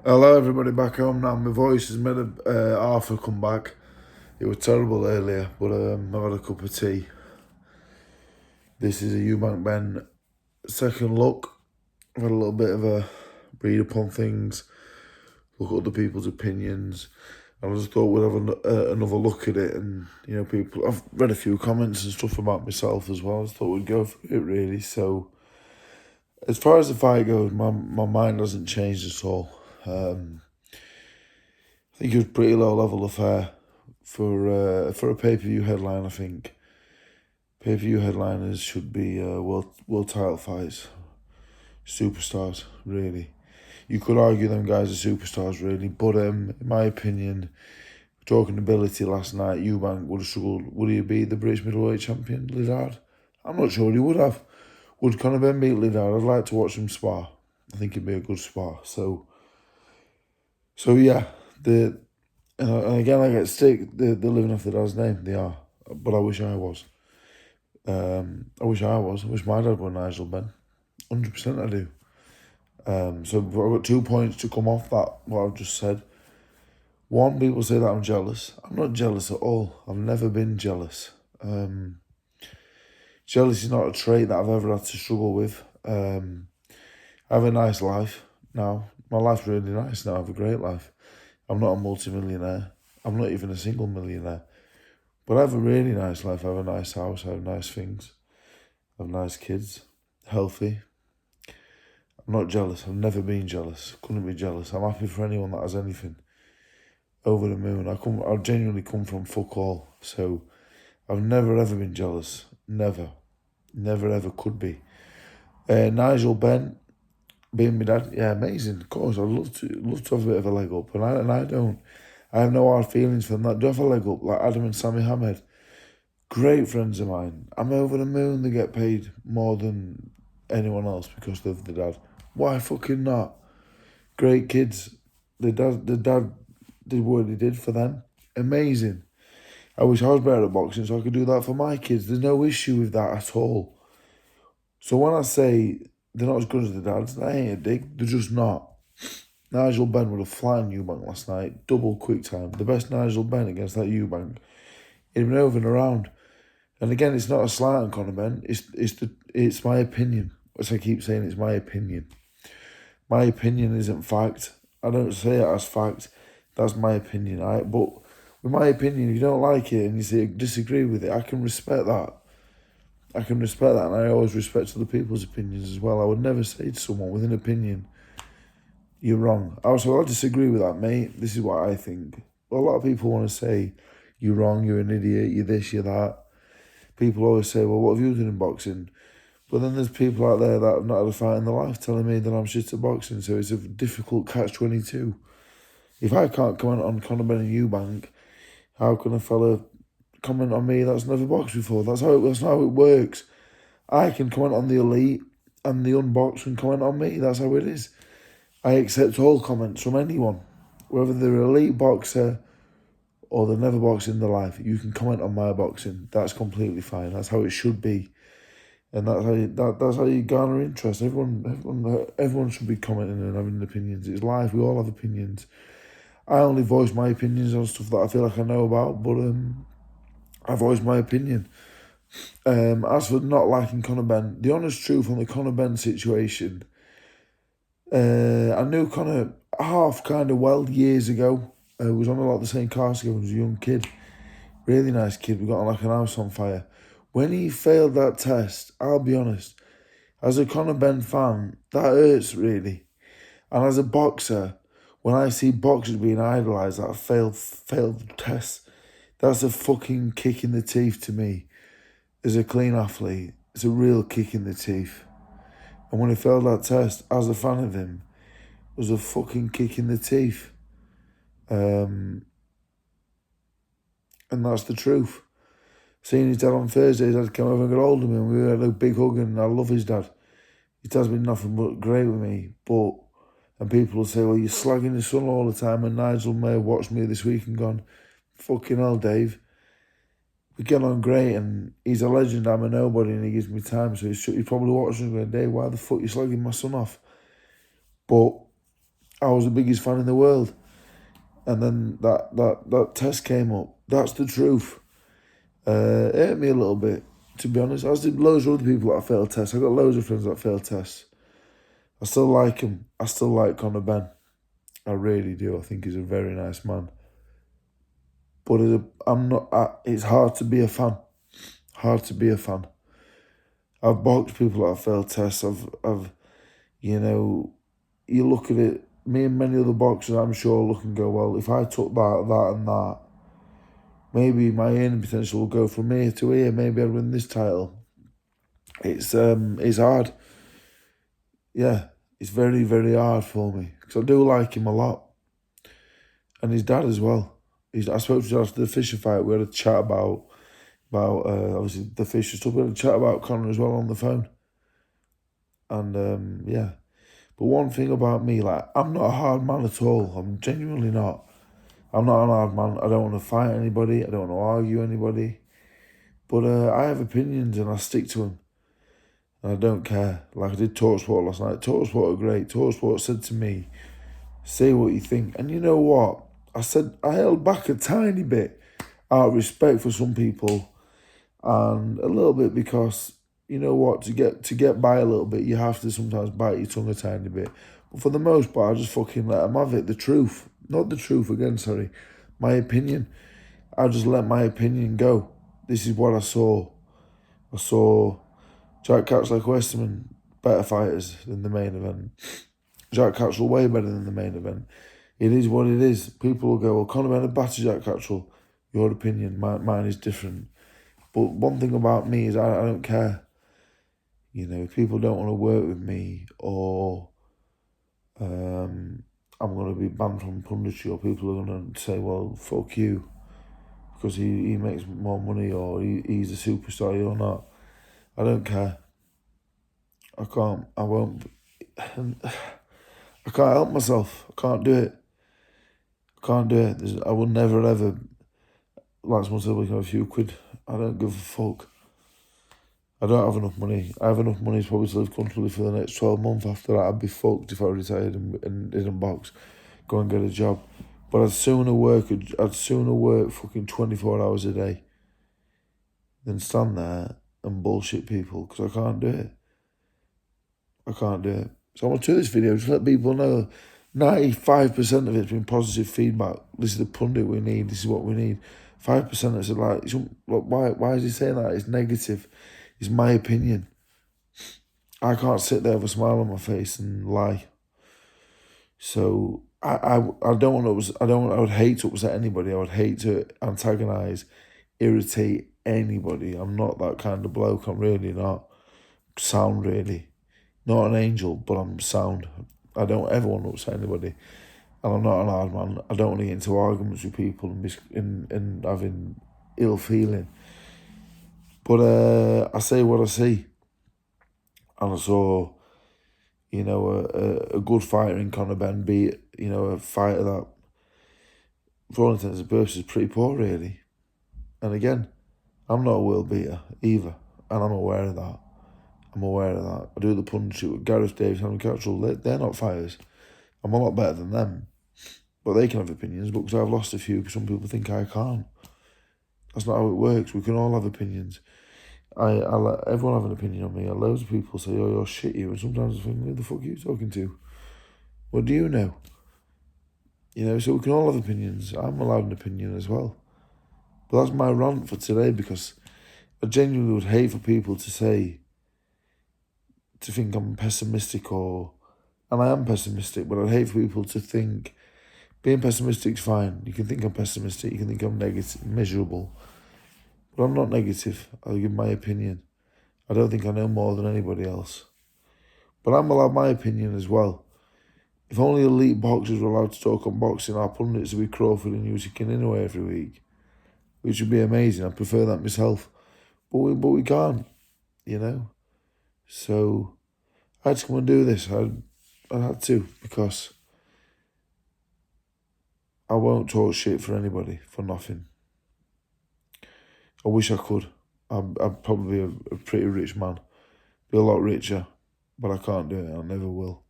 Hello, everybody back home now. My voice has made half a comeback. It was terrible earlier, but I've had a cup of tea. This is a Eubank Ben second look. I've had a little bit of a read upon things, look at other people's opinions, and I just thought we'd have another look at it. And people, I've read a few comments and stuff about myself as well. I just thought we'd go through it really. So, as far as the fight goes, my mind hasn't changed at all. I think it was pretty low level affair for a pay-per-view headline. I think pay-per-view headliners should be world title fights, superstars. Really, you could argue them guys are superstars, really. But in my opinion, talking ability last night, Eubank would have struggled. Would he beat the British middleweight champion Lidard? I'm not sure he would have. Would Conor Benn beat Lidard? I'd like to watch him spar. I think it'd be a good spar. So yeah, and again, I get stick. They're living off their dad's name. They are, but I wish I was. I wish I was. I wish my dad were Nigel Benn. 100% I do. So I've got 2 points to come off that, what I've just said. One, people say that I'm jealous. I'm not jealous at all. I've never been jealous. Jealousy is not a trait that I've ever had to struggle with. I have a nice life now. My life's really nice now. I have a great life. I'm not a multi-millionaire. I'm not even a single millionaire. But I have a really nice life. I have a nice house. I have nice things. I have nice kids. Healthy. I'm not jealous. I've never been jealous. Couldn't be jealous. I'm happy for anyone that has anything. Over the moon. I genuinely come from fuck all. So I've never ever been jealous. Never. Never ever could be. Nigel Benn being my dad, yeah, amazing. Of course, I'd love to have a bit of a leg up, and I don't. I have no hard feelings for them that do have a leg up, like Adam and Sammy Hamed. Great friends of mine. I'm over the moon. They get paid more than anyone else because of the dad. Why fucking not? Great kids. The dad did what he did for them. Amazing. I wish I was better at boxing so I could do that for my kids. There's no issue with that at all. So when I say they're not as good as the dads, that ain't a dig. They're just not. Nigel Benn would have flattened Eubank last night. Double quick time. The best Nigel Benn against that Eubank. He'd been over and around. And again, it's not a slight on Conor Benn. It's my opinion. As I keep saying, it's my opinion. My opinion isn't fact. I don't say it as fact. That's my opinion, right? But with my opinion, if you don't like it and you disagree with it, I can respect that. And I always respect other people's opinions as well. I would never say to someone with an opinion, you're wrong. I disagree with that, mate. This is what I think. But a lot of people want to say, you're wrong, you're an idiot, you're this, you're that. People always say, well, what have you done in boxing? But then there's people out there that have not had a fight in their life telling me that I'm shit at boxing, so it's a difficult catch-22. If I can't comment on Conor Benn and Eubank, how can a fella comment on me that's never boxed before? That's not how it works. I can comment on the elite, and the unboxed can comment on me. That's how it is. I accept all comments from anyone, whether they're an elite boxer or they've never boxed in their life. You can comment on my boxing. That's completely fine. That's how it should be, and that's how you garner interest. Everyone should be commenting and having opinions. It's life. We all have opinions. I only voice my opinions on stuff that I feel like I know about, but I voice my opinion. As for not liking Conor Benn, the honest truth on the Conor Benn situation, I knew Conor half kind of well years ago. Was on a lot of the same cars together. He was a young kid, really nice kid. We got on like an house on fire. When he failed that test, I'll be honest, as a Conor Benn fan, that hurts really. And as a boxer, when I see boxers being idolised that failed tests, that's a fucking kick in the teeth to me. As a clean athlete, it's a real kick in the teeth. And when he failed that test, as a fan of him, it was a fucking kick in the teeth. And that's the truth. Seeing his dad on Thursday, his dad came over and got hold of me, and we had a big hug, and I love his dad. His dad's been nothing but great with me, and people will say, well, you're slagging his son all the time, and Nigel may have watched me this week and gone, fucking hell, Dave. We get on great, and he's a legend, I'm a nobody, and he gives me time, so he's probably watching and going, Dave, why the fuck are you slagging my son off? But I was the biggest fan in the world. And then that test came up. That's the truth. It hurt me a little bit, to be honest. As did loads of other people that failed tests. I got loads of friends that failed tests. I still like him. I still like Conor Benn. I really do. I think he's a very nice man. But I'm not. It's hard to be a fan. Hard to be a fan. I've boxed people that have failed tests. I've, you know, you look at it. Me and many other boxers, I'm sure, look and go, well, if I took that, and that, maybe my earning potential will go from here to here. Maybe I'd win this title. It's hard. Yeah, it's very, very hard for me because I do like him a lot, and his dad as well. I spoke to his dad after the Fisher fight. We had a chat about obviously the Fisher stuff. We had a chat about Conor as well on the phone, and yeah. But one thing about me, like, I'm not a hard man at all. I'm genuinely not. I'm not an hard man. I don't want to fight anybody. I don't want to argue anybody. But I have opinions and I stick to them. And I don't care. Like I did Talksport last night. Talksport are great. Talksport said to me, say what you think. And you know what? I held back a tiny bit out of respect for some people. And a little bit because, you know what, to get by a little bit, you have to sometimes bite your tongue a tiny bit. But for the most part, I just fucking let them have it. The truth. Not the truth again, sorry. My opinion. I just let my opinion go. This is what I saw. I saw Jack Catchell, Westerman, better fighters than the main event. Jack Catchell way better than the main event. It is what it is. People will go, well, Conor Benn battered Jack Catchell. Your opinion, mine is different. But one thing about me is I don't care. You know, if people don't want to work with me or I'm going to be banned from Punditry or people are going to say, well, fuck you because he makes more money or he's a superstar, you're not. I don't care. I won't. I can't help myself. I can't do it. I will never ever, like someone said, we can have a few quid. I don't give a fuck. I don't have enough money. I have enough money probably to live comfortably for the next 12 months. After that, I'd be fucked if I retired and didn't box. Go and get a job. But I'd sooner work fucking 24 hours a day than stand there and bullshit people because I can't do it. I can't do it. So I want to do this video, just let people know 95% of it's been positive feedback. This is the pundit we need, this is what we need. 5% is like, why is he saying that? It's negative. It's my opinion. I can't sit there with a smile on my face and lie. So I would hate to upset anybody. I would hate to antagonise, irritate anybody. I'm not that kind of bloke. I'm really not. Sound really. Not an angel, but I'm sound. I don't ever want to upset anybody. And I'm not an hard man. I don't want to get into arguments with people and having ill feeling. But I say what I see. And I saw, you know, a good fighter in Conor Benn beat, you know, a fighter that, for all intents and purposes, is pretty poor, really. And again, I'm not a world beater either. And I'm aware of that. I do the punditry with Gareth Davis and Catchell. They're not fighters. I'm a lot better than them. But they can have opinions, but because I've lost a few, some people think I can't. That's not how it works. We can all have opinions. I let everyone have an opinion on me. Loads of people say, oh, you're shit, you. And sometimes I think, who the fuck are you talking to? What do you know? You know, so we can all have opinions. I'm allowed an opinion as well. But that's my rant for today because I genuinely would hate for people to think I'm pessimistic and I am pessimistic, but I'd hate for people to think being pessimistic is fine. You can think I'm pessimistic, you can think I'm negative, miserable. But I'm not negative. I'll give my opinion. I don't think I know more than anybody else. But I'm allowed my opinion as well. If only elite boxers were allowed to talk on boxing, our pundits would be Crawford and Usyk and Inoue every week, which would be amazing. I prefer that myself. But we can't, you know. So I had to come and do this. I had to because I won't talk shit for anybody for nothing. I wish I could. I'm probably a pretty rich man. Be a lot richer, but I can't do it. I never will.